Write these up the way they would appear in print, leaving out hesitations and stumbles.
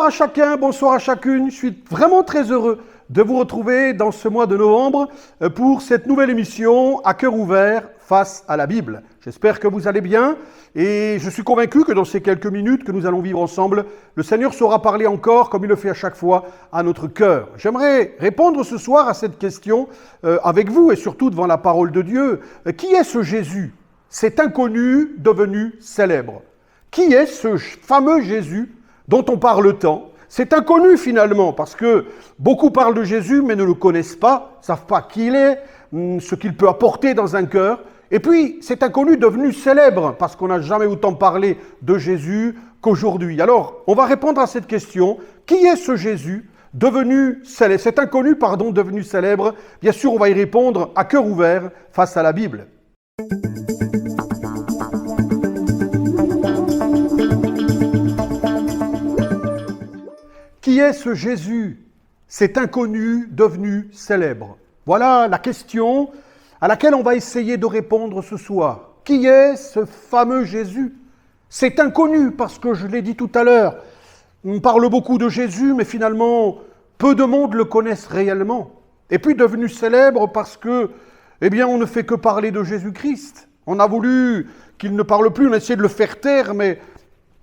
à chacun, bonsoir à chacune. Je suis vraiment très heureux de vous retrouver dans ce mois de novembre pour cette nouvelle émission à cœur ouvert face à la Bible. J'espère que vous allez bien et je suis convaincu que dans ces quelques minutes que nous allons vivre ensemble, le Seigneur saura parler encore, comme il le fait à chaque fois, à notre cœur. J'aimerais répondre ce soir à cette question avec vous et surtout devant la parole de Dieu. Qui est ce Jésus, cet inconnu devenu célèbre? Qui est ce fameux Jésus dont on parle tant? C'est inconnu finalement, parce que beaucoup parlent de Jésus mais ne le connaissent pas, ne savent pas qui il est, ce qu'il peut apporter dans un cœur. Et puis, c'est inconnu devenu célèbre, parce qu'on n'a jamais autant parlé de Jésus qu'aujourd'hui. Alors, on va répondre à cette question. Qui est ce Jésus devenu célèbre? Cet inconnu, devenu célèbre. Bien sûr, on va y répondre à cœur ouvert face à la Bible. Qui est ce Jésus, cet inconnu devenu célèbre? Voilà la question à laquelle on va essayer de répondre ce soir. Qui est ce fameux Jésus? C'est inconnu parce que je l'ai dit tout à l'heure. On parle beaucoup de Jésus, mais finalement, peu de monde le connaissent réellement. Et puis devenu célèbre parce que, on ne fait que parler de Jésus-Christ. On a voulu qu'il ne parle plus, on a essayé de le faire taire, mais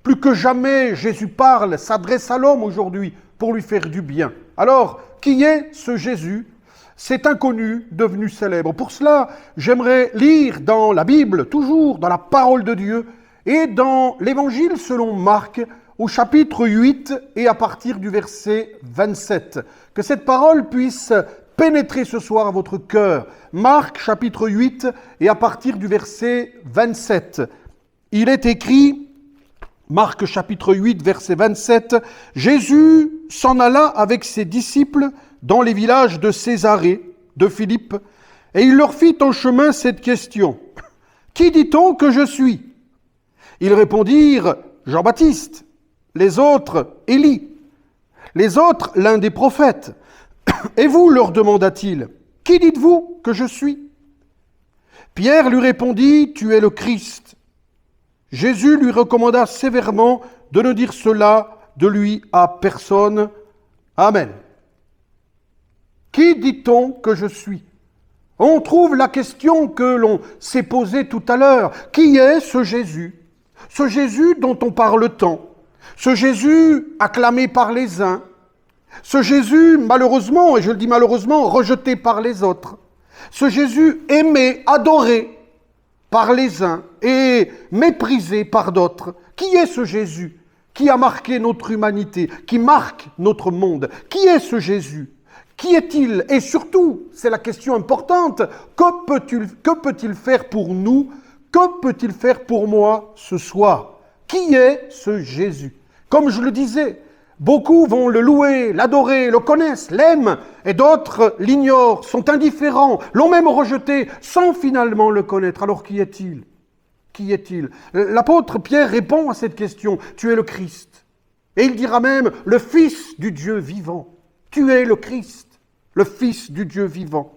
plus que jamais, Jésus parle, s'adresse à l'homme aujourd'hui pour lui faire du bien. Alors, qui est ce Jésus, cet inconnu devenu célèbre? Pour cela, j'aimerais lire dans la Bible, toujours dans la parole de Dieu, et dans l'Évangile selon Marc, au chapitre 8 et à partir du verset 27. Que cette parole puisse pénétrer ce soir à votre cœur. Marc, chapitre 8 et à partir du verset 27. Il est écrit... Marc chapitre 8, verset 27, « Jésus s'en alla avec ses disciples dans les villages de Césarée, de Philippe, et il leur fit en chemin cette question. « Qui dit-on que je suis ?» Ils répondirent, « Jean-Baptiste, les autres, Élie, les autres, l'un des prophètes. Et vous, leur demanda-t-il, « Qui dites-vous que je suis ?» Pierre lui répondit, « Tu es le Christ. » Jésus lui recommanda sévèrement de ne dire cela de lui à personne. Amen. Qui dit-on que je suis? On trouve la question que l'on s'est posée tout à l'heure. Qui est ce Jésus? Ce Jésus dont on parle tant. Ce Jésus acclamé par les uns. Ce Jésus, malheureusement, et je le dis malheureusement, rejeté par les autres. Ce Jésus aimé, adoré par les uns et méprisé par d'autres. Qui est ce Jésus qui a marqué notre humanité, qui marque notre monde? Qui est ce Jésus? Qui est-il? Et surtout, c'est la question importante, que peut-il faire pour nous? Que peut-il faire pour moi ce soir? Qui est ce Jésus? Comme je le disais, beaucoup vont le louer, l'adorer, le connaissent, l'aiment, et d'autres l'ignorent, sont indifférents, l'ont même rejeté sans finalement le connaître. Alors qui est-il? Qui est-il? L'apôtre Pierre répond à cette question. Tu es le Christ. Et il dira même le Fils du Dieu vivant. Tu es le Christ, le Fils du Dieu vivant.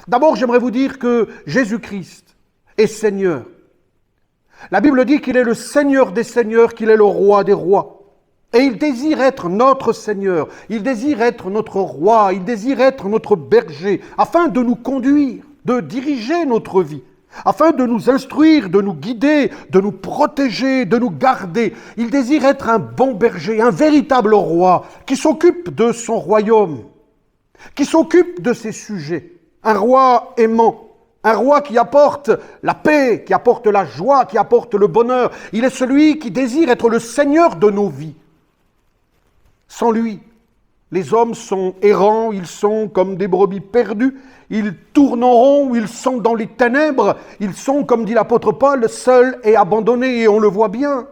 D'abord, j'aimerais vous dire que Jésus-Christ est Seigneur. La Bible dit qu'il est le Seigneur des seigneurs, qu'il est le Roi des rois. Et il désire être notre Seigneur, il désire être notre Roi, il désire être notre berger, afin de nous conduire, de diriger notre vie, afin de nous instruire, de nous guider, de nous protéger, de nous garder. Il désire être un bon berger, un véritable roi, qui s'occupe de son royaume, qui s'occupe de ses sujets. Un roi aimant, un roi qui apporte la paix, qui apporte la joie, qui apporte le bonheur. Il est celui qui désire être le Seigneur de nos vies. Sans lui, les hommes sont errants, ils sont comme des brebis perdues, ils tournent en rond, ils sont dans les ténèbres, ils sont, comme dit l'apôtre Paul, seuls et abandonnés, et on le voit bien,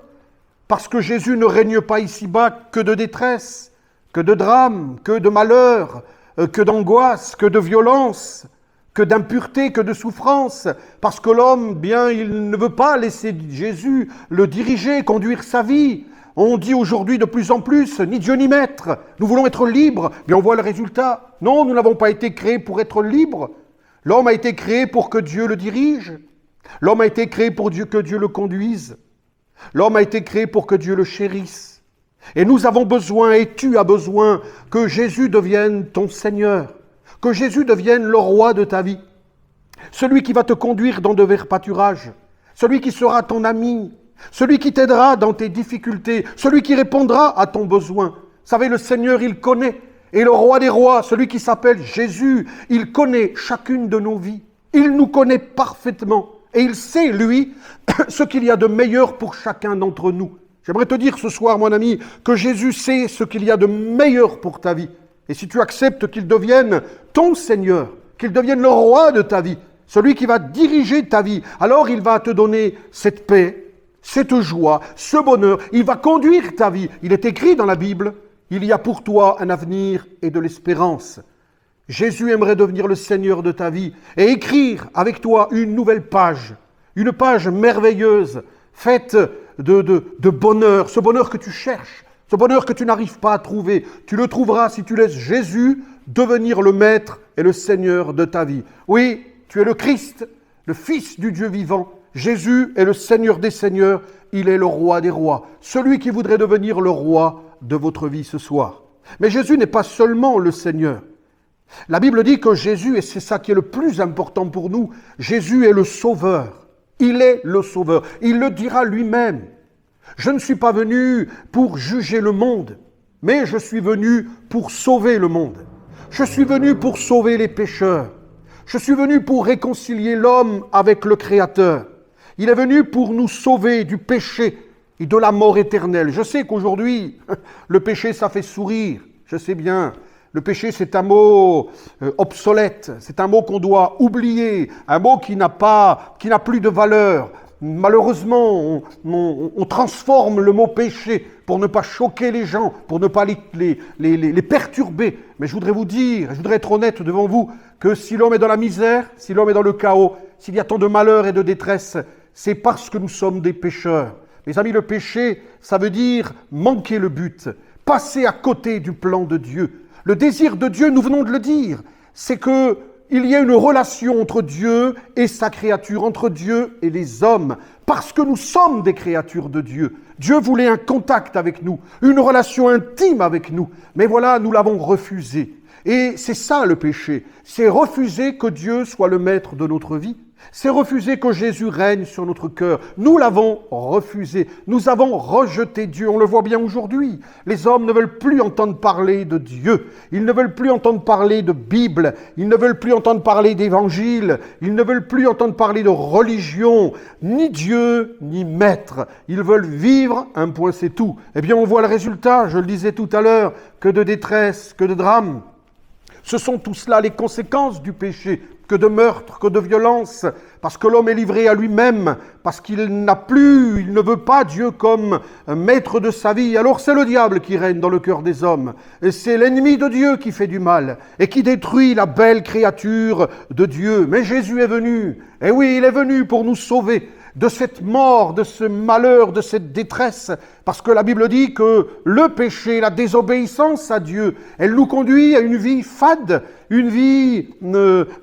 parce que Jésus ne règne pas ici-bas que de détresse, que de drame, que de malheur, que d'angoisse, que de violence, que d'impureté, que de souffrance, parce que l'homme, il ne veut pas laisser Jésus le diriger, conduire sa vie. On dit aujourd'hui de plus en plus, ni Dieu ni maître, nous voulons être libres, mais on voit le résultat. Non, nous n'avons pas été créés pour être libres. L'homme a été créé pour que Dieu le dirige. L'homme a été créé pour que Dieu le conduise. L'homme a été créé pour que Dieu le chérisse. Et nous avons besoin, et tu as besoin, que Jésus devienne ton Seigneur, que Jésus devienne le roi de ta vie, celui qui va te conduire dans de verts pâturages, celui qui sera ton ami, celui qui t'aidera dans tes difficultés, celui qui répondra à ton besoin. Vous savez, le Seigneur, il connaît, et le roi des rois, celui qui s'appelle Jésus, il connaît chacune de nos vies. Il nous connaît parfaitement, et il sait, lui, ce qu'il y a de meilleur pour chacun d'entre nous. J'aimerais te dire ce soir, mon ami, que Jésus sait ce qu'il y a de meilleur pour ta vie. Et si tu acceptes qu'il devienne ton Seigneur, qu'il devienne le roi de ta vie, celui qui va diriger ta vie, alors il va te donner cette paix, cette joie, ce bonheur. Il va conduire ta vie. Il est écrit dans la Bible, il y a pour toi un avenir et de l'espérance. Jésus aimerait devenir le Seigneur de ta vie et écrire avec toi une nouvelle page, une page merveilleuse, faite de bonheur, ce bonheur que tu cherches, ce bonheur que tu n'arrives pas à trouver. Tu le trouveras si tu laisses Jésus devenir le Maître et le Seigneur de ta vie. Oui, tu es le Christ, le Fils du Dieu vivant. Jésus est le Seigneur des Seigneurs, il est le Roi des rois, celui qui voudrait devenir le roi de votre vie ce soir. Mais Jésus n'est pas seulement le Seigneur. La Bible dit que Jésus, et c'est ça qui est le plus important pour nous, Jésus est le Sauveur. Il est le Sauveur. Il le dira lui-même. Je ne suis pas venu pour juger le monde, mais je suis venu pour sauver le monde. Je suis venu pour sauver les pécheurs. Je suis venu pour réconcilier l'homme avec le Créateur. Il est venu pour nous sauver du péché et de la mort éternelle. Je sais qu'aujourd'hui, le péché, ça fait sourire. Je sais bien. Le péché, c'est un mot obsolète, c'est un mot qu'on doit oublier, un mot qui n'a plus de valeur. Malheureusement, on transforme le mot péché pour ne pas choquer les gens, pour ne pas les perturber. Mais je voudrais vous dire, je voudrais être honnête devant vous, que si l'homme est dans la misère, si l'homme est dans le chaos, s'il y a tant de malheur et de détresse, c'est parce que nous sommes des pécheurs. Mes amis, le péché, ça veut dire manquer le but, passer à côté du plan de Dieu. Le désir de Dieu, nous venons de le dire, c'est qu'il y ait une relation entre Dieu et sa créature, entre Dieu et les hommes, parce que nous sommes des créatures de Dieu. Dieu voulait un contact avec nous, une relation intime avec nous, mais voilà, nous l'avons refusé. Et c'est ça le péché, c'est refuser que Dieu soit le maître de notre vie. C'est refuser que Jésus règne sur notre cœur. Nous l'avons refusé. Nous avons rejeté Dieu. On le voit bien aujourd'hui. Les hommes ne veulent plus entendre parler de Dieu. Ils ne veulent plus entendre parler de Bible. Ils ne veulent plus entendre parler d'Évangile. Ils ne veulent plus entendre parler de religion. Ni Dieu, ni Maître. Ils veulent vivre, un point c'est tout. Eh bien, on voit le résultat, je le disais tout à l'heure, que de détresse, que de drame. Ce sont tout cela les conséquences du péché, que de meurtre, que de violence, parce que l'homme est livré à lui-même, parce qu'il ne veut pas Dieu comme maître de sa vie. Alors c'est le diable qui règne dans le cœur des hommes, et c'est l'ennemi de Dieu qui fait du mal, et qui détruit la belle créature de Dieu. Mais Jésus est venu, et oui, il est venu pour nous sauver de cette mort, de ce malheur, de cette détresse, parce que la Bible dit que le péché, la désobéissance à Dieu, elle nous conduit à une vie fade, une vie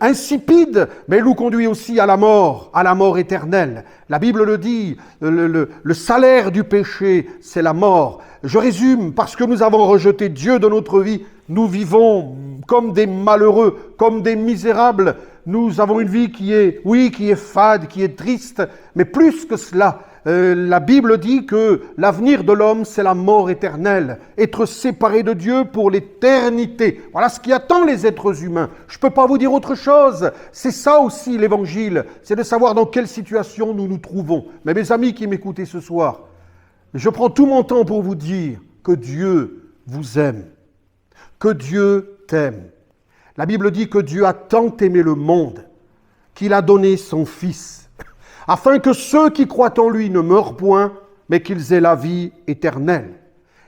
insipide, mais elle nous conduit aussi à la mort éternelle. La Bible le dit, le salaire du péché, c'est la mort. Je résume, parce que nous avons rejeté Dieu de notre vie, nous vivons comme des malheureux, comme des misérables. Nous avons une vie qui est fade, qui est triste, mais plus que cela, la Bible dit que l'avenir de l'homme, c'est la mort éternelle, être séparé de Dieu pour l'éternité. Voilà ce qui attend les êtres humains. Je ne peux pas vous dire autre chose. C'est ça aussi l'Évangile, c'est de savoir dans quelle situation nous nous trouvons. Mais mes amis qui m'écoutez ce soir, je prends tout mon temps pour vous dire que Dieu vous aime, que Dieu t'aime. La Bible dit que Dieu a tant aimé le monde qu'il a donné son Fils, afin que ceux qui croient en lui ne meurent point, mais qu'ils aient la vie éternelle.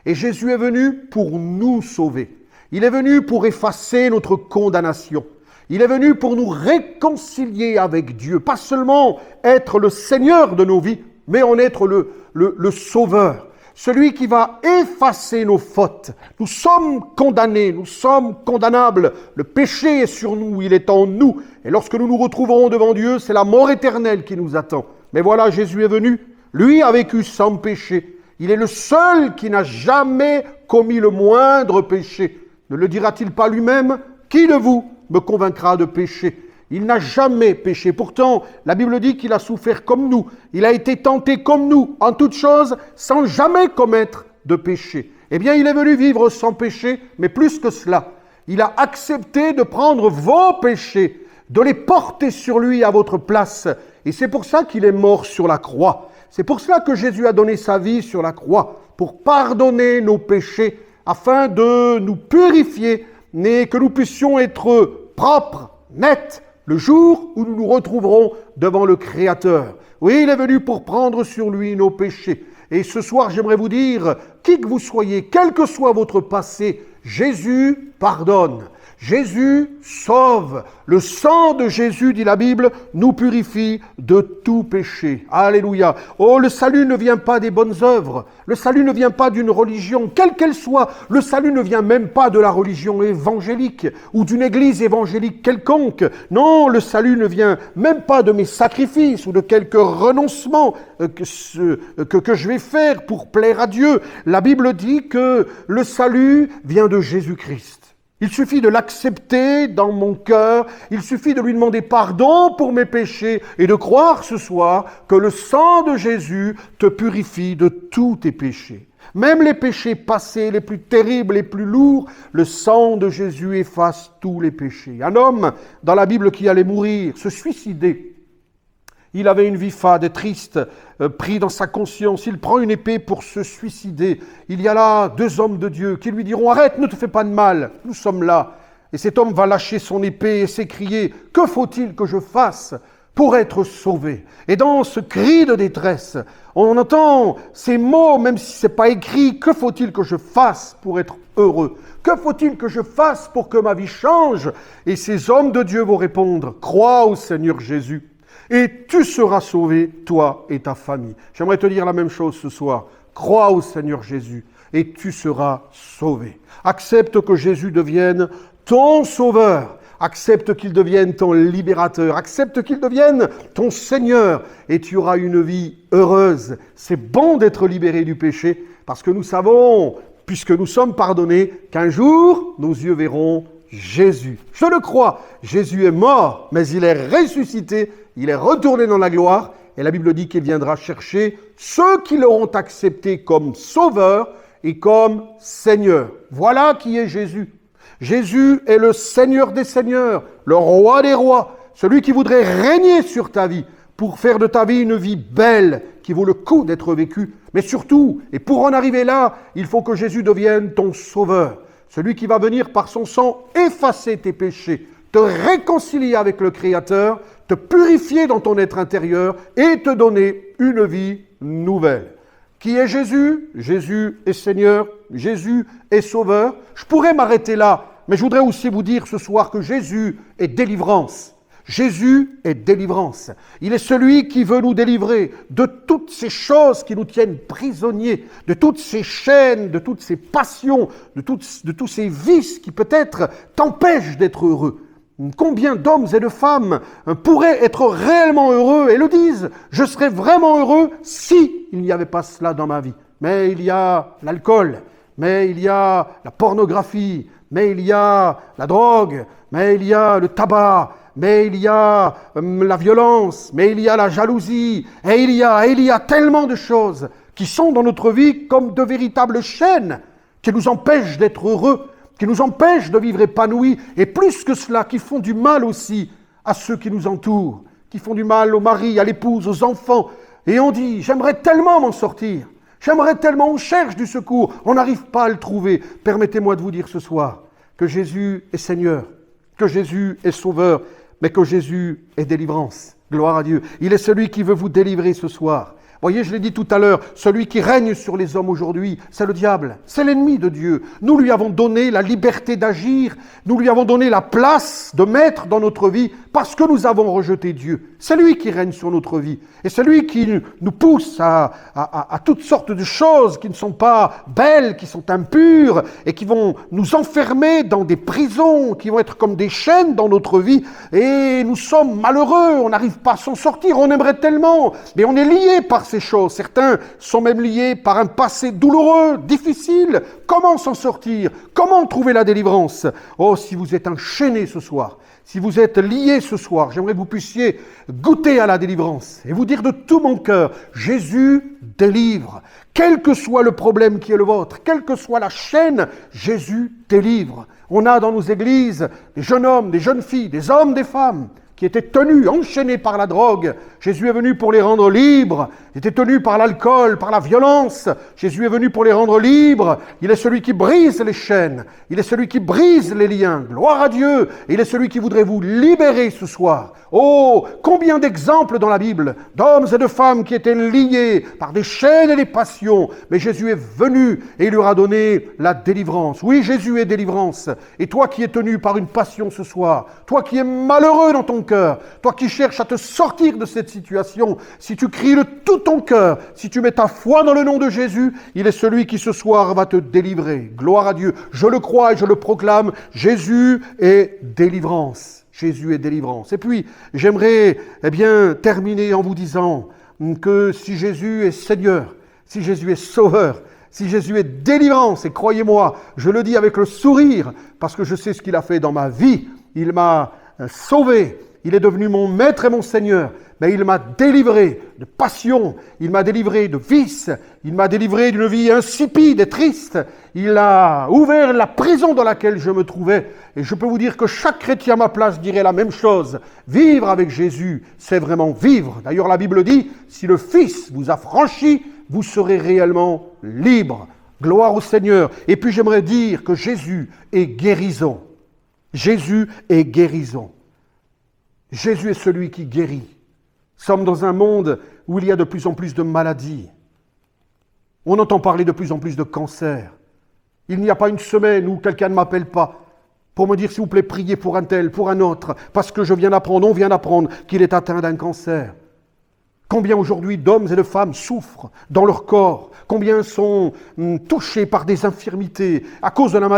Et Jésus est venu pour nous sauver. Il est venu pour effacer notre condamnation. Il est venu pour nous réconcilier avec Dieu. Pas seulement être le Seigneur de nos vies, mais en être le Sauveur. Celui qui va effacer nos fautes. Nous sommes condamnés, nous sommes condamnables. Le péché est sur nous, il est en nous. Et lorsque nous nous retrouverons devant Dieu, c'est la mort éternelle qui nous attend. Mais voilà, Jésus est venu. Lui a vécu sans péché. Il est le seul qui n'a jamais commis le moindre péché. Ne le dira-t-il pas lui-même? Qui de vous me convaincra de péché? Il n'a jamais péché. Pourtant, la Bible dit qu'il a souffert comme nous. Il a été tenté comme nous, en toutes choses, sans jamais commettre de péché. Eh bien, il est venu vivre sans péché, mais plus que cela. Il a accepté de prendre vos péchés, de les porter sur lui à votre place. Et c'est pour ça qu'il est mort sur la croix. C'est pour cela que Jésus a donné sa vie sur la croix, pour pardonner nos péchés, afin de nous purifier, et que nous puissions être propres, nets, le jour où nous nous retrouverons devant le Créateur. Oui, il est venu pour prendre sur lui nos péchés. Et ce soir, j'aimerais vous dire, qui que vous soyez, quel que soit votre passé, Jésus pardonne. Jésus sauve. Le sang de Jésus, dit la Bible, nous purifie de tout péché. Alléluia. Oh, le salut ne vient pas des bonnes œuvres. Le salut ne vient pas d'une religion, quelle qu'elle soit. Le salut ne vient même pas de la religion évangélique ou d'une église évangélique quelconque. Non, le salut ne vient même pas de mes sacrifices ou de quelques renoncements que je vais faire pour plaire à Dieu. La Bible dit que le salut vient de Jésus-Christ. Il suffit de l'accepter dans mon cœur, il suffit de lui demander pardon pour mes péchés et de croire ce soir que le sang de Jésus te purifie de tous tes péchés. Même les péchés passés, les plus terribles, les plus lourds, le sang de Jésus efface tous les péchés. Un homme dans la Bible qui allait mourir, se suicider, il avait une vie fade et triste, pris dans sa conscience. Il prend une épée pour se suicider. Il y a là 2 hommes de Dieu qui lui diront « Arrête, ne te fais pas de mal, nous sommes là. » Et cet homme va lâcher son épée et s'écrier « Que faut-il que je fasse pour être sauvé ?» Et dans ce cri de détresse, on entend ces mots, même si ce n'est pas écrit « Que faut-il que je fasse pour être heureux ?» Que faut-il que je fasse pour que ma vie change? Et ces hommes de Dieu vont répondre « Crois au Seigneur Jésus. Et tu seras sauvé, toi et ta famille. » J'aimerais te dire la même chose ce soir. Crois au Seigneur Jésus et tu seras sauvé. Accepte que Jésus devienne ton sauveur. Accepte qu'il devienne ton libérateur. Accepte qu'il devienne ton Seigneur et tu auras une vie heureuse. C'est bon d'être libéré du péché parce que nous savons, puisque nous sommes pardonnés, qu'un jour, nos yeux verront Jésus. Je le crois, Jésus est mort, mais il est ressuscité, il est retourné dans la gloire, et la Bible dit qu'il viendra chercher ceux qui l'auront accepté comme sauveur et comme Seigneur. Voilà qui est Jésus. Jésus est le Seigneur des seigneurs, le roi des rois, celui qui voudrait régner sur ta vie, pour faire de ta vie une vie belle, qui vaut le coup d'être vécue. Mais surtout, et pour en arriver là, il faut que Jésus devienne ton sauveur. Celui qui va venir par son sang effacer tes péchés, te réconcilier avec le Créateur, te purifier dans ton être intérieur et te donner une vie nouvelle. Qui est Jésus? Jésus est Seigneur, Jésus est Sauveur. Je pourrais m'arrêter là, mais je voudrais aussi vous dire ce soir que Jésus est délivrance. Jésus est délivrance. Il est celui qui veut nous délivrer de toutes ces choses qui nous tiennent prisonniers, de toutes ces chaînes, de toutes ces passions, de tous ces vices qui peut-être t'empêchent d'être heureux. Combien d'hommes et de femmes pourraient être réellement heureux et le disent, je serais vraiment heureux si il n'y avait pas cela dans ma vie. Mais il y a l'alcool, mais il y a la pornographie, mais il y a la drogue, mais il y a le tabac, mais il y a la violence, mais il y a la jalousie, et il y a tellement de choses qui sont dans notre vie comme de véritables chaînes qui nous empêchent d'être heureux, qui nous empêchent de vivre épanouis, et plus que cela, qui font du mal aussi à ceux qui nous entourent, qui font du mal au mari, à l'épouse, aux enfants. Et on dit, j'aimerais tellement m'en sortir, j'aimerais tellement, on cherche du secours, on n'arrive pas à le trouver. Permettez-moi de vous dire ce soir que Jésus est Seigneur, que Jésus est Sauveur, mais que Jésus est délivrance. Gloire à Dieu. Il est celui qui veut vous délivrer ce soir. Voyez, je l'ai dit tout à l'heure, celui qui règne sur les hommes aujourd'hui, c'est le diable, c'est l'ennemi de Dieu. Nous lui avons donné la liberté d'agir, nous lui avons donné la place de maître dans notre vie parce que nous avons rejeté Dieu. C'est lui qui règne sur notre vie et c'est lui qui nous pousse à toutes sortes de choses qui ne sont pas belles, qui sont impures et qui vont nous enfermer dans des prisons, qui vont être comme des chaînes dans notre vie et nous sommes malheureux, on n'arrive pas à s'en sortir, on aimerait tellement, mais on est lié par ces choses. Certains sont même liés par un passé douloureux, difficile. Comment s'en sortir? Comment trouver la délivrance? Oh, si vous êtes enchaînés ce soir, si vous êtes liés ce soir, j'aimerais que vous puissiez goûter à la délivrance et vous dire de tout mon cœur, Jésus délivre. Quel que soit le problème qui est le vôtre, quelle que soit la chaîne, Jésus délivre. On a dans nos églises des jeunes hommes, des jeunes filles, des hommes, des femmes qui étaient tenus, enchaînés par la drogue. Jésus est venu pour les rendre libres. Ils étaient tenus par l'alcool, par la violence. Jésus est venu pour les rendre libres. Il est celui qui brise les chaînes. Il est celui qui brise les liens. Gloire à Dieu. Il est celui qui voudrait vous libérer ce soir. Oh, combien d'exemples dans la Bible d'hommes et de femmes qui étaient liés par des chaînes et des passions. Mais Jésus est venu et il leur a donné la délivrance. Oui, Jésus est délivrance. Et toi qui es tenu par une passion ce soir, toi qui es malheureux dans ton cœur, toi qui cherches à te sortir de cette situation, si tu cries de tout ton cœur, si tu mets ta foi dans le nom de Jésus, il est celui qui ce soir va te délivrer. Gloire à Dieu. Je le crois et je le proclame. Jésus est délivrance. Jésus est délivrance. Et puis, j'aimerais terminer en vous disant que si Jésus est Seigneur, si Jésus est Sauveur, si Jésus est délivrance, et croyez-moi, je le dis avec le sourire, parce que je sais ce qu'il a fait dans ma vie, il m'a sauvé, il est devenu mon maître et mon Seigneur, mais il m'a délivré de passion, il m'a délivré de vices, il m'a délivré d'une vie insipide et triste, il a ouvert la prison dans laquelle je me trouvais, et je peux vous dire que chaque chrétien à ma place dirait la même chose. Vivre avec Jésus, c'est vraiment vivre. D'ailleurs, la Bible dit, si le Fils vous a franchi, vous serez réellement libre. Gloire au Seigneur. Et puis j'aimerais dire que Jésus est guérison. Jésus est guérison. Jésus est celui qui guérit. Nous sommes dans un monde où il y a de plus en plus de maladies. On entend parler de plus en plus de cancers. Il n'y a pas une semaine où quelqu'un ne m'appelle pas pour me dire, s'il vous plaît, priez pour un tel, pour un autre, parce que on vient d'apprendre qu'il est atteint d'un cancer. Combien aujourd'hui d'hommes et de femmes souffrent dans leur corps? Combien sont touchés par des infirmités à cause de la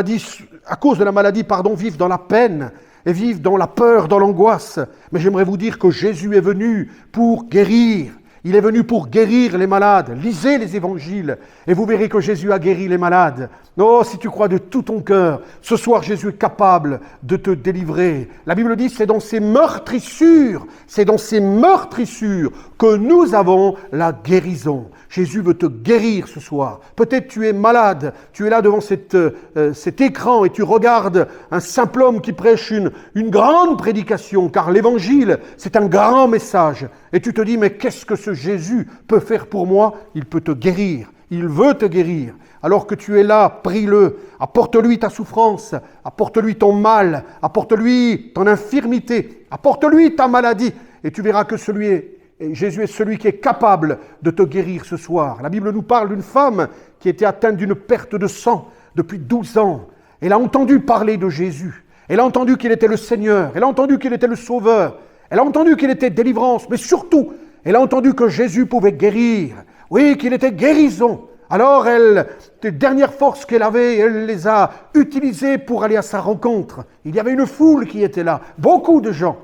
maladie, vivent dans la peine et vivent dans la peur, dans l'angoisse. Mais j'aimerais vous dire que Jésus est venu pour guérir. Il est venu pour guérir les malades. Lisez les évangiles et vous verrez que Jésus a guéri les malades. Oh, si tu crois de tout ton cœur, ce soir Jésus est capable de te délivrer. La Bible dit, c'est dans ces meurtrissures que nous avons la guérison. Jésus veut te guérir ce soir. Peut-être tu es malade, tu es là devant cet écran et tu regardes un simple homme qui prêche une grande prédication, car l'évangile, c'est un grand message. Et tu te dis, mais qu'est-ce que ce Jésus peut faire pour moi? Il peut te guérir, il veut te guérir. Alors que tu es là, prie-le, apporte-lui ta souffrance, apporte-lui ton mal, apporte-lui ton infirmité, apporte-lui ta maladie, et tu verras que Jésus est celui qui est capable de te guérir ce soir. La Bible nous parle d'une femme qui était atteinte d'une perte de sang depuis 12 ans. Elle a entendu parler de Jésus, elle a entendu qu'il était le Seigneur, elle a entendu qu'il était le Sauveur, elle a entendu qu'il était délivrance, mais surtout, elle a entendu que Jésus pouvait guérir, oui, qu'il était guérison. Alors, les dernières forces qu'elle avait, elle les a utilisées pour aller à sa rencontre. Il y avait une foule qui était là, beaucoup de gens.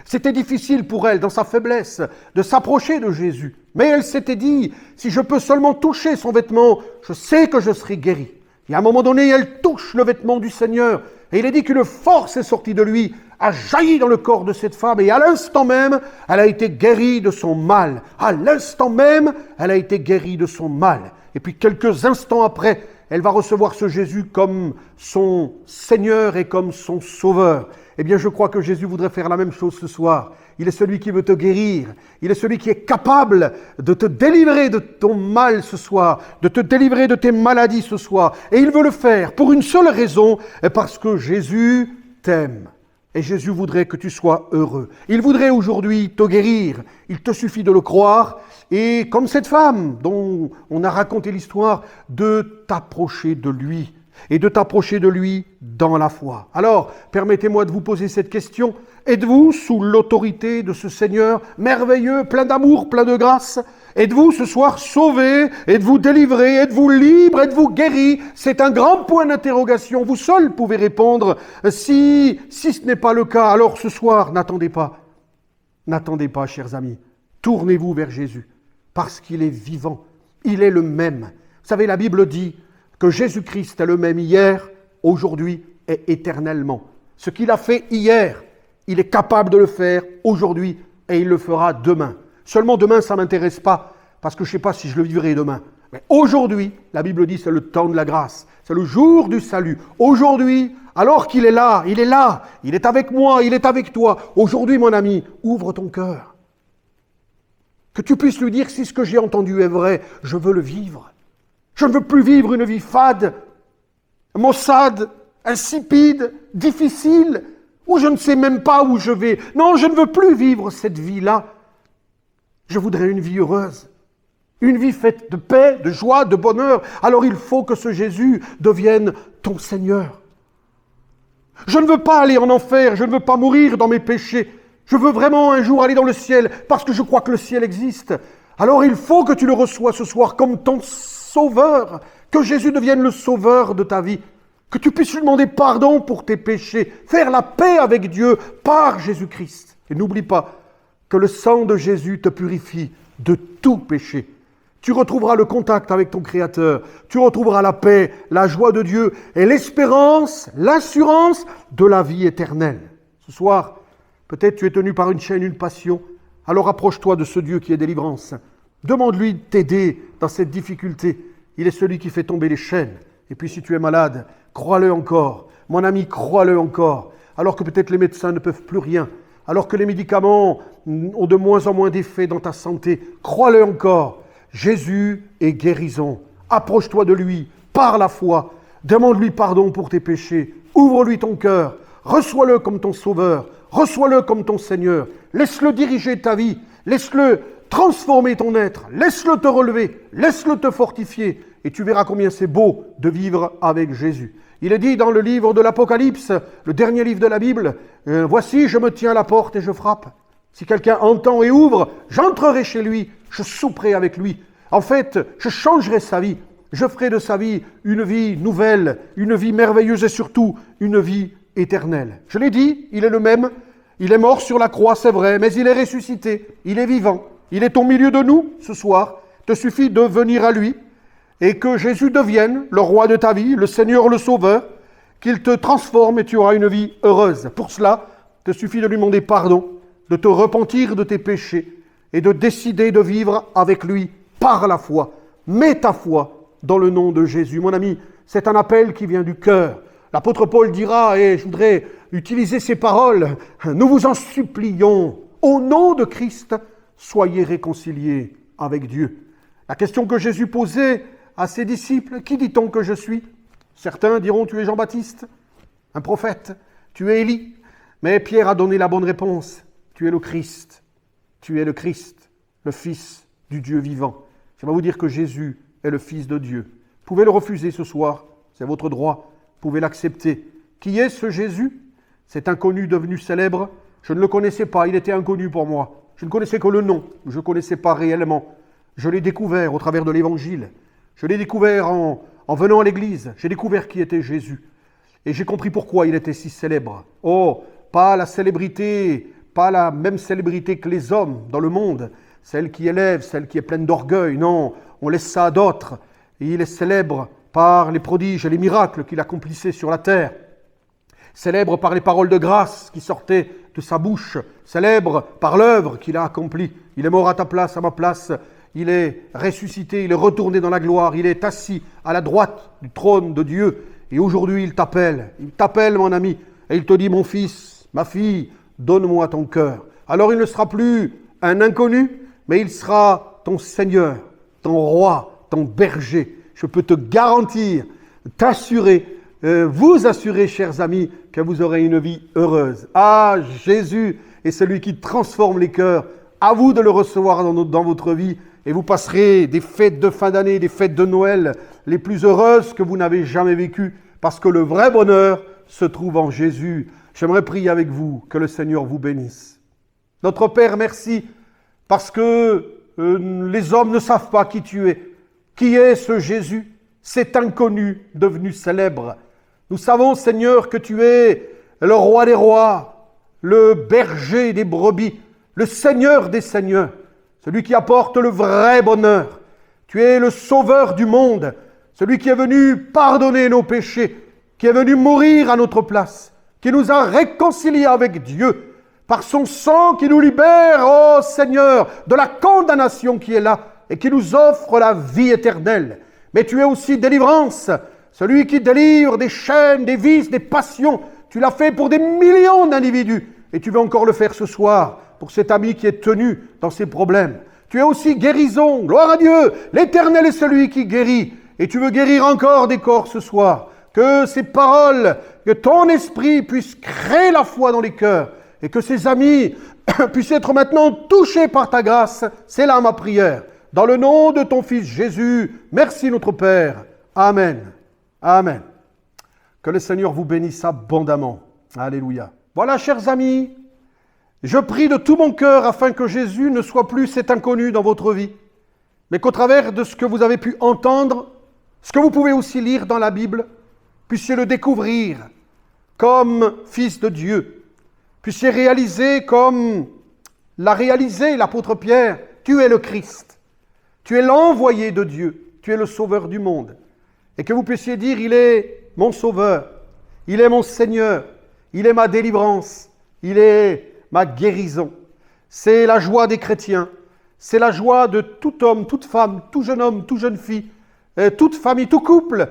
C'était difficile pour elle, dans sa faiblesse, de s'approcher de Jésus. Mais elle s'était dit, si je peux seulement toucher son vêtement, je sais que je serai guérie. Et à un moment donné, elle touche le vêtement du Seigneur. Et il est dit qu'une force est sortie de lui, a jailli dans le corps de cette femme. Et à l'instant même, elle a été guérie de son mal. À l'instant même, elle a été guérie de son mal. Et puis quelques instants après, elle va recevoir ce Jésus comme son Seigneur et comme son Sauveur. Eh bien, je crois que Jésus voudrait faire la même chose ce soir. Il est celui qui veut te guérir. Il est celui qui est capable de te délivrer de ton mal ce soir, de te délivrer de tes maladies ce soir. Et il veut le faire pour une seule raison, parce que Jésus t'aime. Et Jésus voudrait que tu sois heureux. Il voudrait aujourd'hui te guérir. Il te suffit de le croire. Et comme cette femme dont on a raconté l'histoire, de t'approcher de lui. Et de t'approcher de lui dans la foi. Alors, permettez-moi de vous poser cette question. Êtes-vous sous l'autorité de ce Seigneur merveilleux, plein d'amour, plein de grâce? Êtes-vous ce soir sauvé? Êtes-vous délivré? Êtes-vous libre? Êtes-vous guéri? C'est un grand point d'interrogation. Vous seul pouvez répondre. Si ce n'est pas le cas, alors ce soir, n'attendez pas. N'attendez pas, chers amis. Tournez-vous vers Jésus. parce qu'il est vivant. Il est le même. Vous savez, la Bible dit que Jésus-Christ est le même hier, aujourd'hui et éternellement. Ce qu'il a fait hier, il est capable de le faire aujourd'hui et il le fera demain. Seulement demain, ça ne m'intéresse pas parce que je ne sais pas si je le vivrai demain. Mais aujourd'hui, la Bible dit, c'est le temps de la grâce. C'est le jour du salut. Aujourd'hui, alors qu'il est là, il est avec moi, il est avec toi. Aujourd'hui, mon ami, ouvre ton cœur. Que tu puisses lui dire, si ce que j'ai entendu est vrai, je veux le vivre. Je ne veux plus vivre une vie fade, maussade, insipide, difficile, où je ne sais même pas où je vais. Non, je ne veux plus vivre cette vie-là. Je voudrais une vie heureuse. Une vie faite de paix, de joie, de bonheur. Alors il faut que ce Jésus devienne ton Seigneur. Je ne veux pas aller en enfer, je ne veux pas mourir dans mes péchés. Je veux vraiment un jour aller dans le ciel parce que je crois que le ciel existe. Alors il faut que tu le reçois ce soir comme ton sauveur, que Jésus devienne le sauveur de ta vie, que tu puisses lui demander pardon pour tes péchés, faire la paix avec Dieu par Jésus-Christ. Et n'oublie pas que le sang de Jésus te purifie de tout péché. Tu retrouveras le contact avec ton Créateur, tu retrouveras la paix, la joie de Dieu et l'espérance, l'assurance de la vie éternelle. Ce soir, peut-être tu es tenu par une chaîne, une passion, alors approche-toi de ce Dieu qui est délivrance. Demande-lui de t'aider dans cette difficulté. Il est celui qui fait tomber les chaînes. Et puis si tu es malade, crois-le encore. Mon ami, crois-le encore. Alors que peut-être les médecins ne peuvent plus rien, alors que les médicaments ont de moins en moins d'effet dans ta santé, crois-le encore. Jésus est guérison. Approche-toi de lui par la foi. Demande-lui pardon pour tes péchés. Ouvre-lui ton cœur. Reçois-le comme ton sauveur. Reçois-le comme ton Seigneur. Laisse-le diriger ta vie. Laisse-le transformer ton être. Laisse-le te relever. Laisse-le te fortifier. Et tu verras combien c'est beau de vivre avec Jésus. Il est dit dans le livre de l'Apocalypse, le dernier livre de la Bible, « Voici, je me tiens à la porte et je frappe. Si quelqu'un entend et ouvre, j'entrerai chez lui, je souperai avec lui. En fait, je changerai sa vie. Je ferai de sa vie une vie nouvelle, une vie merveilleuse et surtout une vie éternelle. » Je l'ai dit, il est le même. Il est mort sur la croix, c'est vrai, mais il est ressuscité. Il est vivant. Il est au milieu de nous ce soir. Il te suffit de venir à lui et que Jésus devienne le roi de ta vie, le Seigneur, le Sauveur, qu'il te transforme et tu auras une vie heureuse. Pour cela, il te suffit de lui demander pardon, de te repentir de tes péchés et de décider de vivre avec lui par la foi. Mets ta foi dans le nom de Jésus. Mon ami, c'est un appel qui vient du cœur. L'apôtre Paul dira, et je voudrais utiliser ces paroles, nous vous en supplions, au nom de Christ, soyez réconciliés avec Dieu. La question que Jésus posait à ses disciples, qui dit-on que je suis? Certains diront, tu es Jean-Baptiste, un prophète, tu es Élie. Mais Pierre a donné la bonne réponse, tu es le Christ, le Fils du Dieu vivant. Je vais vous dire que Jésus est le Fils de Dieu. Vous pouvez le refuser ce soir, c'est votre droit, vous pouvez l'accepter. Qui est ce Jésus? Cet inconnu devenu célèbre, je ne le connaissais pas, il était inconnu pour moi. Je ne connaissais que le nom, je ne connaissais pas réellement. Je l'ai découvert au travers de l'Évangile. Je l'ai découvert en venant à l'église. J'ai découvert qui était Jésus. Et j'ai compris pourquoi il était si célèbre. Oh, pas la célébrité, pas la même célébrité que les hommes dans le monde. Celle qui élève, celle qui est pleine d'orgueil. Non, on laisse ça à d'autres. Et il est célèbre par les prodiges et les miracles qu'il accomplissait sur la terre. Célèbre par les paroles de grâce qui sortaient de sa bouche. Célèbre par l'œuvre qu'il a accomplie. Il est mort à ta place, à ma place. Il est ressuscité, il est retourné dans la gloire, il est assis à la droite du trône de Dieu. Et aujourd'hui, il t'appelle mon ami, et il te dit, mon fils, ma fille, donne-moi ton cœur. Alors il ne sera plus un inconnu, mais il sera ton Seigneur, ton roi, ton berger. Je peux te garantir, t'assurer, vous assurer, chers amis, que vous aurez une vie heureuse. Ah, Jésus est celui qui transforme les cœurs. À vous de le recevoir dans votre vie. Et vous passerez des fêtes de fin d'année, des fêtes de Noël les plus heureuses que vous n'avez jamais vécues, parce que le vrai bonheur se trouve en Jésus. J'aimerais prier avec vous, que le Seigneur vous bénisse. Notre Père, merci, parce que les hommes ne savent pas qui tu es. Qui est ce Jésus, cet inconnu devenu célèbre? Nous savons, Seigneur, que tu es le roi des rois, le berger des brebis, le Seigneur des seigneurs. celui qui apporte le vrai bonheur. Tu es le sauveur du monde, celui qui est venu pardonner nos péchés, qui est venu mourir à notre place, qui nous a réconciliés avec Dieu par son sang qui nous libère, ô Seigneur, de la condamnation qui est là et qui nous offre la vie éternelle. Mais tu es aussi délivrance, celui qui délivre des chaînes, des vices, des passions. Tu l'as fait pour des millions d'individus et tu veux encore le faire ce soir pour cet ami qui est tenu dans ses problèmes. Tu es aussi guérison, gloire à Dieu, l'Éternel est celui qui guérit. Et tu veux guérir encore des corps ce soir. Que ces paroles, que ton esprit puisse créer la foi dans les cœurs et que ces amis puissent être maintenant touchés par ta grâce. C'est là ma prière. Dans le nom de ton Fils Jésus, merci notre Père. Amen. Amen. Que le Seigneur vous bénisse abondamment. Alléluia. Voilà, chers amis, je prie de tout mon cœur afin que Jésus ne soit plus cet inconnu dans votre vie, mais qu'au travers de ce que vous avez pu entendre, ce que vous pouvez aussi lire dans la Bible, puissiez le découvrir comme Fils de Dieu, puissiez réaliser comme l'a réalisé l'apôtre Pierre, tu es le Christ, tu es l'envoyé de Dieu, tu es le sauveur du monde. Et que vous puissiez dire, il est mon sauveur, il est mon Seigneur, il est ma délivrance, il est ma guérison. C'est la joie des chrétiens, c'est la joie de tout homme, toute femme, tout jeune homme, toute jeune fille, toute famille, tout couple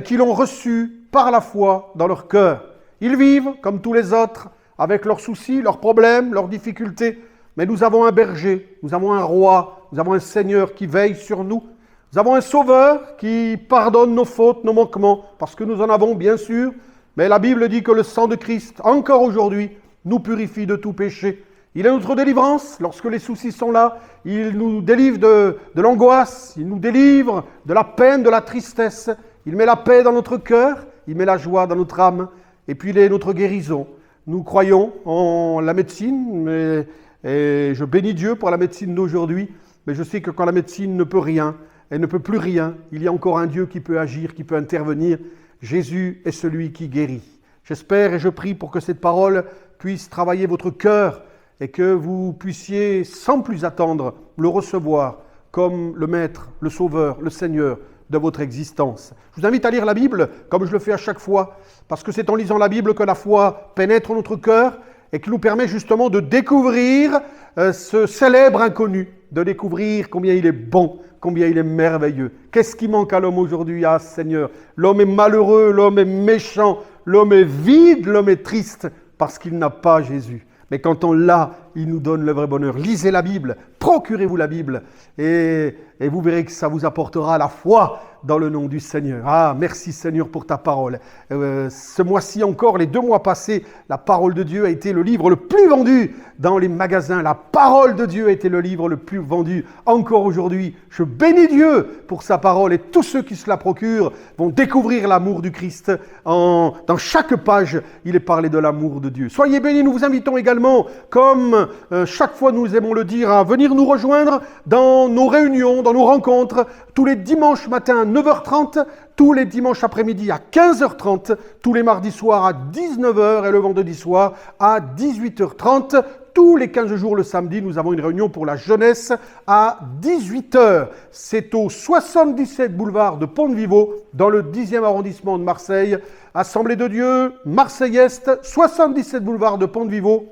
qui l'ont reçu par la foi dans leur cœur. Ils vivent comme tous les autres avec leurs soucis, leurs problèmes, leurs difficultés, mais nous avons un berger, nous avons un roi, nous avons un Seigneur qui veille sur nous, nous avons un Sauveur qui pardonne nos fautes, nos manquements, parce que nous en avons bien sûr, mais la Bible dit que le sang de Christ, encore aujourd'hui, nous purifie de tout péché. Il est notre délivrance lorsque les soucis sont là. Il nous délivre de l'angoisse, il nous délivre de la peine, de la tristesse. Il met la paix dans notre cœur, il met la joie dans notre âme. Et puis il est notre guérison. Nous croyons en la médecine, et je bénis Dieu pour la médecine d'aujourd'hui. Mais je sais que quand la médecine ne peut rien, elle ne peut plus rien, il y a encore un Dieu qui peut agir, qui peut intervenir. Jésus est celui qui guérit. J'espère et je prie pour que cette parole puisse travailler votre cœur et que vous puissiez, sans plus attendre, le recevoir comme le Maître, le Sauveur, le Seigneur de votre existence. Je vous invite à lire la Bible, comme je le fais à chaque fois, parce que c'est en lisant la Bible que la foi pénètre notre cœur et qui nous permet justement de découvrir ce célèbre inconnu, de découvrir combien il est bon, combien il est merveilleux. Qu'est-ce qui manque à l'homme aujourd'hui? Ah Seigneur, l'homme est malheureux, l'homme est méchant, l'homme est vide, l'homme est triste, parce qu'il n'a pas Jésus. Mais quand on l'a, il nous donne le vrai bonheur. Lisez la Bible, procurez-vous la Bible, et vous verrez que ça vous apportera la foi dans le nom du Seigneur. Ah, merci Seigneur pour ta parole. Ce mois-ci encore, les 2 mois passés, la parole de Dieu a été le livre le plus vendu dans les magasins. La parole de Dieu a été le livre le plus vendu. Encore aujourd'hui, je bénis Dieu pour sa parole, et tous ceux qui se la procurent vont découvrir l'amour du Christ. Dans chaque page, il est parlé de l'amour de Dieu. Soyez bénis, nous vous invitons également, comme chaque fois nous aimons le dire, à venir nous rejoindre dans nos réunions, dans nos rencontres, tous les dimanches matins à 9h30, tous les dimanches après-midi à 15h30, tous les mardis soirs à 19h et le vendredi soir à 18h30. Tous les 15 jours le samedi, nous avons une réunion pour la jeunesse à 18h. C'est au 77 boulevard de Pont-de-Vivo, dans le 10e arrondissement de Marseille. Assemblée de Dieu, Marseille-Est, 77 boulevard de Pont-de-Vivo.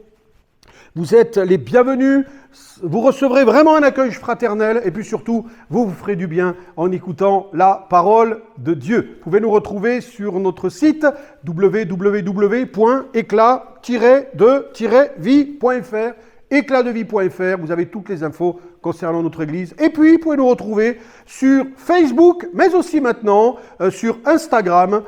Vous êtes les bienvenus, vous recevrez vraiment un accueil fraternel et puis surtout, vous vous ferez du bien en écoutant la parole de Dieu. Vous pouvez nous retrouver sur notre site www.éclat-de-vie.fr, éclatdevie.fr, vous avez toutes les infos concernant notre Église. Et puis, vous pouvez nous retrouver sur Facebook, mais aussi maintenant sur Instagram.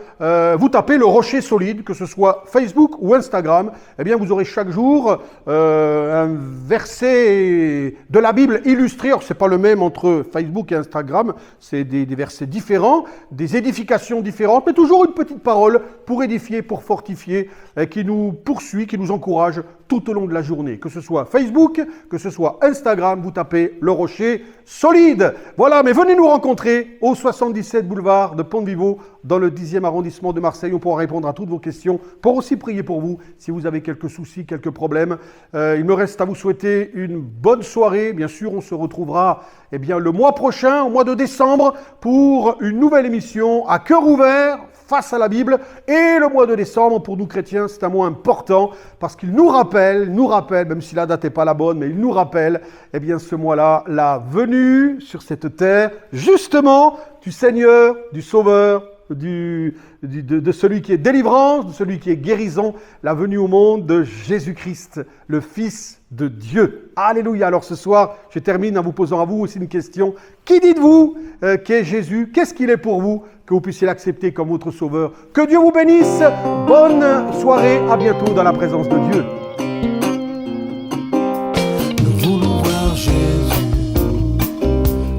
Vous tapez le Rocher Solide, que ce soit Facebook ou Instagram. Eh bien, vous aurez chaque jour un verset de la Bible illustré. Alors, c'est pas le même entre Facebook et Instagram. C'est des versets différents, des édifications différentes, mais toujours une petite parole pour édifier, pour fortifier, qui nous poursuit, qui nous encourage tout au long de la journée. Que ce soit Facebook, que ce soit Instagram, vous tapez est le rocher solide. Voilà, mais venez nous rencontrer au 77 boulevard de Ponte-Vivo, dans le 10e arrondissement de Marseille. On pourra répondre à toutes vos questions, pour aussi prier pour vous si vous avez quelques soucis, quelques problèmes. Il me reste à vous souhaiter une bonne soirée. Bien sûr, on se retrouvera le mois prochain, au mois de décembre, pour une nouvelle émission à cœur ouvert, face à la Bible. Et le mois de décembre, pour nous chrétiens, c'est un mois important parce qu'il nous rappelle, même si la date n'est pas la bonne, mais il nous rappelle, ce mois-là, la venue sur cette terre, justement, du Seigneur, du Sauveur, de celui qui est délivrance, de celui qui est guérison, la venue au monde de Jésus-Christ, le Fils de Dieu. Alléluia. Alors ce soir, je termine en vous posant à vous aussi une question. Qui dites-vous qu'est Jésus? Qu'est-ce qu'il est pour vous? Que vous puissiez l'accepter comme votre Sauveur. Que Dieu vous bénisse. Bonne soirée. À bientôt dans la présence de Dieu. Nous voulons voir Jésus,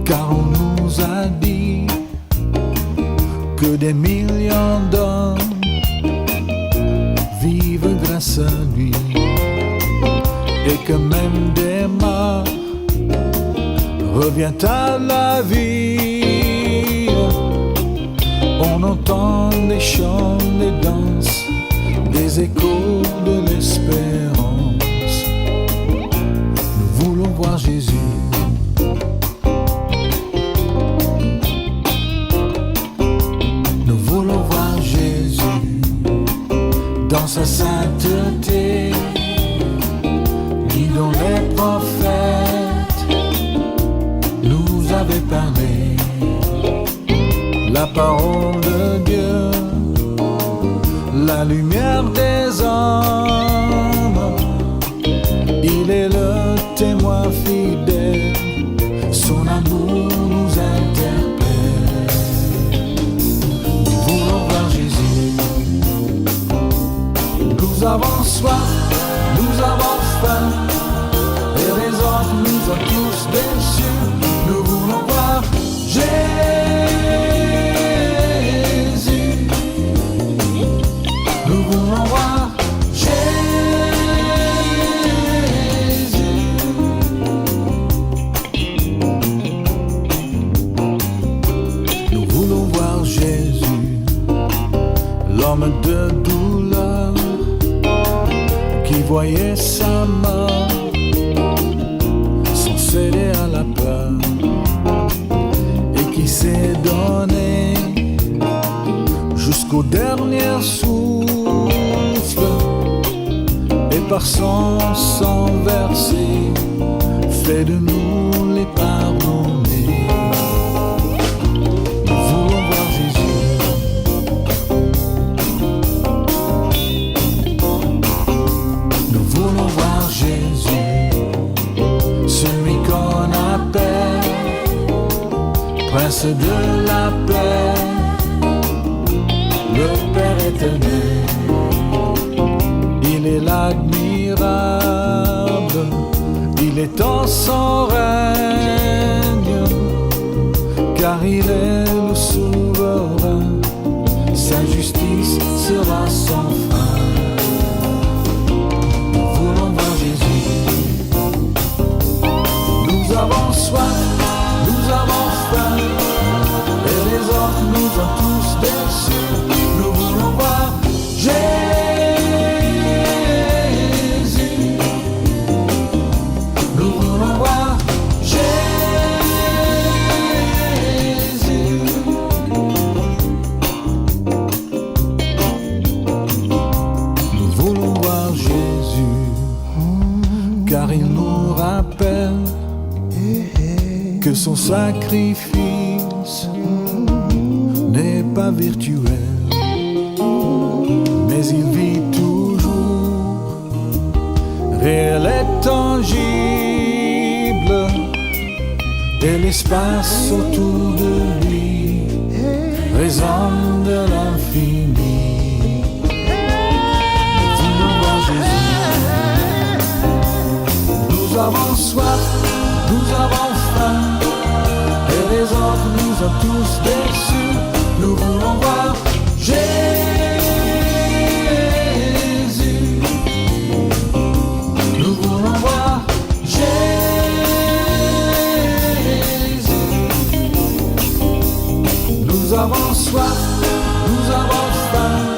car on nous a dit que des millions d'hommes vivent grâce à lui, et que même des morts reviennent à la vie. On entend des chants, des danses, des échos de l'espérance. Nous voulons voir Jésus. Nous voulons voir Jésus dans sa sainteté, lui dont les prophètes nous avaient parlé. La parole de Dieu, la lumière des hommes, il est le témoin fidèle, son amour nous interpelle. Nous voulons voir Jésus, nous avons soif, nous avons faim, et les autres nous ont tous déçus. Nous voulons voir Jésus. Nous voulons voir Jésus. Nous voulons voir Jésus, l'homme de douleur, qui voyait sa mort sans céder à la peur, et qui s'est donné jusqu'au dernier souffle, et par son sang versé, fait de nous les pardonnés. Nous voulons voir Jésus. Nous voulons voir Jésus, celui qu'on appelle Prince de la paix, le Père éternel. Il est l'admirable, il est en son règne, car il est le souverain, sa justice sera sans fin. Nous voulons voir Jésus, nous avons soif, nous avons faim, et les autres nous ont tous déçus. Nous voulons voir Jésus. Nous voulons voir Jésus. Nous voulons voir Jésus, car il nous rappelle que son sacrifice n'est pas virtuel, mais il vit toujours, réel et tangible, et l'espace autour de lui résonne de l'infini. Nous voulons voir Jésus, nous avons soif, nous avons faim, et les autres nous ont tous déçus. Nous voulons voir Jésus. Nous voulons voir Jésus. Nous avons soif, nous avons faim.